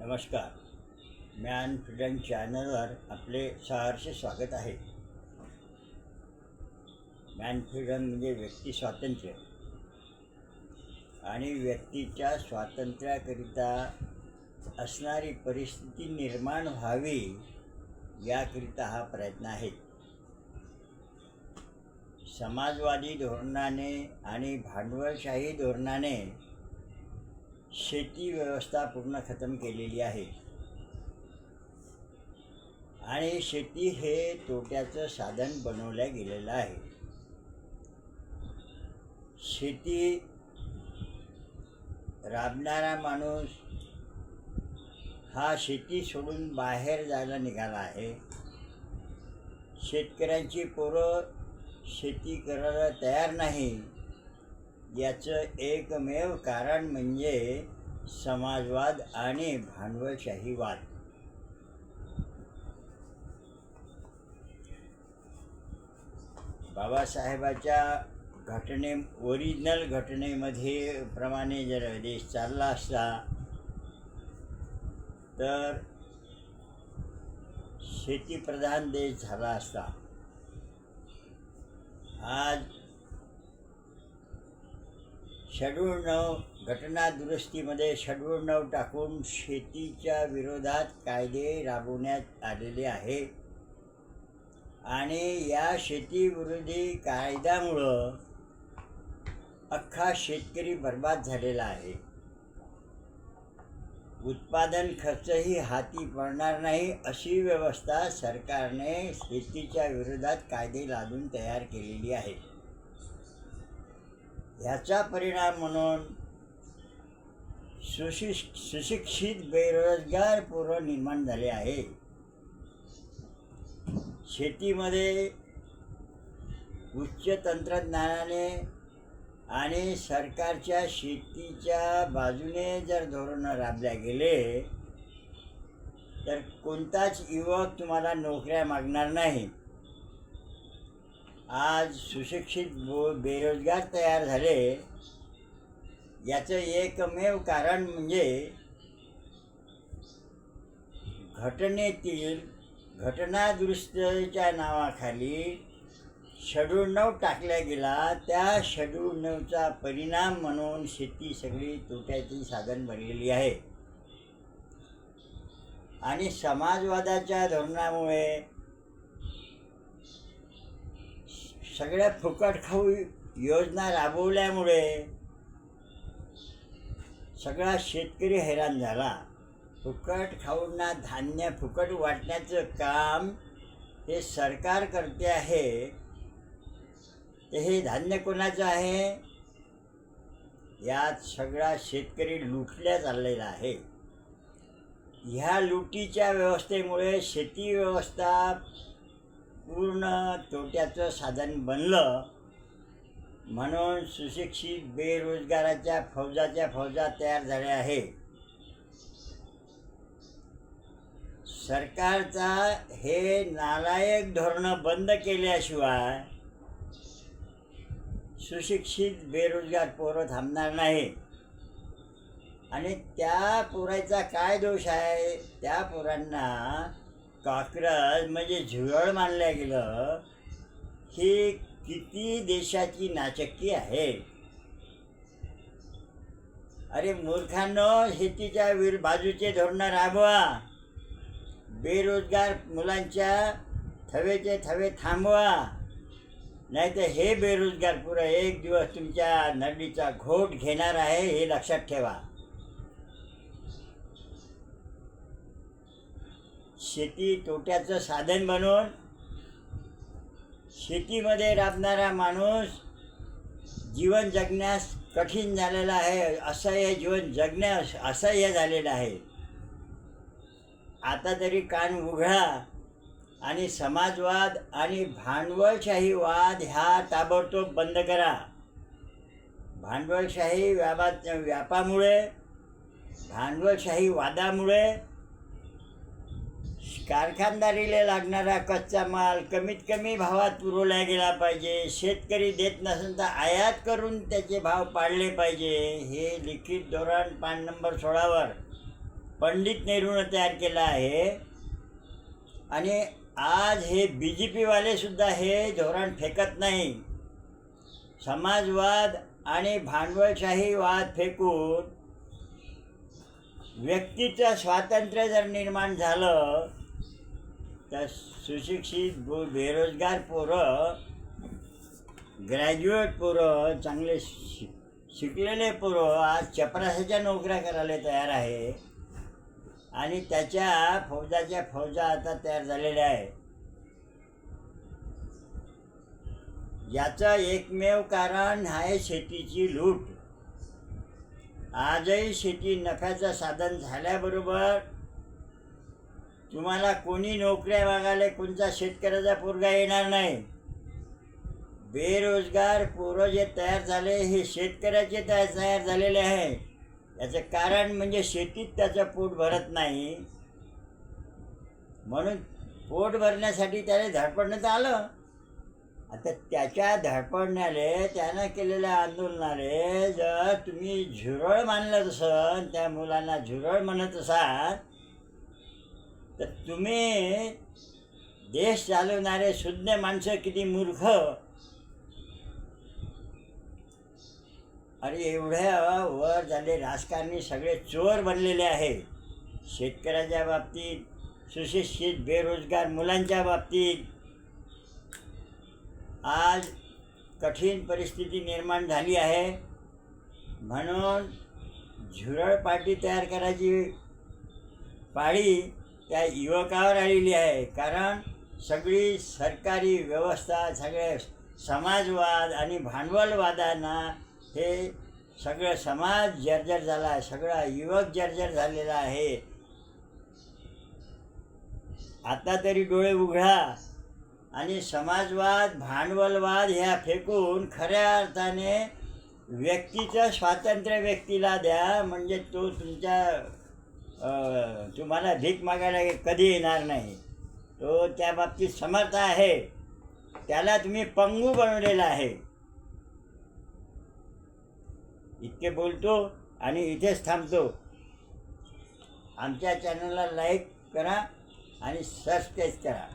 नमस्कार. Man freedom चॅनलवर आपले सहर्ष स्वागत आहे. मॅन फ्रीडम म्हणजे व्यक्ती स्वातंत्र्य आणि व्यक्तीच्या स्वातंत्र्याकरिता असणारी परिस्थिती निर्माण व्हावी याकरिता हा प्रयत्न आहे. समाजवादी धोरणाने आणि भांडवलशाही धोरणाने शेती व्यवस्था पूर्ण खतम केलेली आहे आणि शेती हे तोट्याचं साधन बनवलं गेलेलं आहे. शेती राबणारा माणूस हा शेती सोडून बाहेर जायला निघाला आहे. शेतकऱ्यांची पोरं शेती करायला तयार नाही. याचं एकमेव कारण म्हणजे समाजवाद आणि भांडवलशाहीवाद. बाबासाहेबाच्या ओरिजिनल घटनेमध्ये प्रमाणे जर देश चालला असता तर शेतीप्रधान देश झाला असता. आज शेड्यूल 9 घटना दुरुस्तीमध्ये शेड्यूल 9 टाकून शेतीच्या विरोधात कायदे राबवण्यात आलेले आहे आणि या शेतीविरोधी कायद्यामुळं अख्खा शेतकरी बर्बाद झालेला आहे. उत्पादन खर्चही हाती पडणार नाही अशी व्यवस्था सरकारने शेतीच्या विरोधात कायदे लादून तयार केलेली आहे. ह्याचा परिणाम म्हणून सुशिक्षित बेरोजगार पोरं निर्माण झाले आहे. शेतीमध्ये उच्च तंत्रज्ञानाने आणि सरकारच्या शेतीच्या बाजूने जर धोरणं राबल्या गेले तर कोणताच युवक तुम्हाला नोकऱ्या मागणार नाही. आज सुशिक्षित बेरोजगार तयार झाले याचं एकमेव कारण म्हणजे घटनेतील घटना दुरुस्तीच्या नावाखाली शेड्यूल 9 टाकला गेला. त्या शेड्यूल 9चा परिणाम म्हणून शेती सगळी तोट्याची साधन बनलेली आहे आणि समाजवादाच्या धोरणामुळे सगळ्या फुकट खाऊ योजना राबवल्यामुळे सगळा शेतकरी हैराण झाला. फुकट खाऊंना धान्य फुकट वाटण्याचं काम हे सरकार करते आहे. तर हे धान्य कोणाचं आहे? यात सगळा शेतकरी लुटल्या चाललेला आहे. ह्या लुटीच्या व्यवस्थेमुळे शेती व्यवस्था पूर्ण तोट्याचं साधन बनलं म्हणून सुशिक्षित बेरोजगाराच्या फौजा तयार झाल्या आहे. सरकारचा हे नालायक धोरणं बंद केल्याशिवाय सुशिक्षित बेरोजगार पोरं थांबणार नाही. आणि त्या पोराचा काय दोष आहे? त्या पोरांना कॉक्रोच म्हणजे झुरळ मानलं गेलं. ही किती देशाची नाचक्की आहे. अरे मूर्खांनो, शेतीच्या बाजूचे धोरणं राबवा. बेरोजगार मुलांच्या थवेचे थवे थांबवा. नाही तर हे बेरोजगार पुरं एक दिवस तुमच्या नडीचा घोट घेणार आहे, हे लक्षात ठेवा. शेती तोट्याचं साधन बनवून शेतीमध्ये राबणारा माणूस जीवन जगण्यास कठीण झालेला आहे. असह्य जीवन जगण्यास असह्य झालेलं आहे. आता तरी कान उघडा आणि समाजवाद आणि भांडवलशाहीवाद ह्या ताबडतोब बंद करा. भांडवलशाही व्यापामुळे भांडवलशाही वादामुळे कारखानदारीला लागणारा कच्चा माल कमीत कमी भावात पुरवला गेला पाहिजे. शेतकरी देत नसेल तर आयात करून त्याचे भाव पाडले पाहिजे. हे लिखित धोरण पान नंबर 16वर पंडित नेहरूनं तयार केलं आहे. आणि आज हे BJPवाले सुद्धा हे धोरण फेकत नाही. समाजवाद आणि भांडवलशाही वाद फेकून व्यक्तीचं स्वातंत्र्य जर निर्माण झालं तर सुशिक्षित बेरोजगार पोरं, ग्रॅज्युएट पोरं, चांगले शिकलेले पोरं आज चपराशाच्या नोकऱ्या करायला तयार आहे. आणि त्याच्या फौजा आता तयार झालेल्या आहे. याचं एकमेव कारण आहे शेतीची लूट. आजही शेती नफ्याचं साधन झाल्याबरोबर तुम्हाला कोणी नोकऱ्या मागायला कोणता शेतकऱ्याचा पोरगा येणार नाही. बेरोजगार पोरं जे तयार झाले हे शेतकऱ्याचे तयार झालेले आहे. याचं कारण म्हणजे शेतीत त्याचं पोट भरत नाही, म्हणून पोट भरण्यासाठी त्याला धडपडण्यात आलं. आता त्याच्या धडपडण्याले त्यानं केलेल्या आंदोलनाले जर तुम्ही झुरळ मानलं असाल, त्या मुलांना झुरळ म्हणत असाल, तर तुम्ही देश चालवणारे सुज्ञ माणसं किती मूर्ख. अरे एवढ्या वर झाले राजकारणी सगळे चोर बनलेले आहे. शेतकऱ्याच्या बाबतीत, सुशिक्षित बेरोजगार मुलांच्या बाबतीत आज कठीण परिस्थिती निर्माण झाली आहे. म्हणून झुरळ पार्टी तयार करायची पाळी त्या युवकावर आलेली आहे. कारण सगळी सरकारी व्यवस्था, सगळे समाजवाद आणि भांडवलवादांना हे सगळं समाज जर्जर झाला आहे, सगळा युवक जर्जर झालेला आहे. आता तरी डोळे उघडा आणि समाजवाद, भांडवलवाद ह्या फेकून खऱ्या अर्थाने व्यक्तीचं स्वातंत्र्य व्यक्तीला द्या. म्हणजे तो तुम्हाला भीक मागायला कधी येणार नाही. तो त्या बाबतीत समर्थ आहे. त्याला तुम्ही पंगू बनवलेला आहे. इतके बोलतो आणि इथेच थांबतो. आमच्या चॅनलला लाईक करा आणि सबस्क्राईब करा.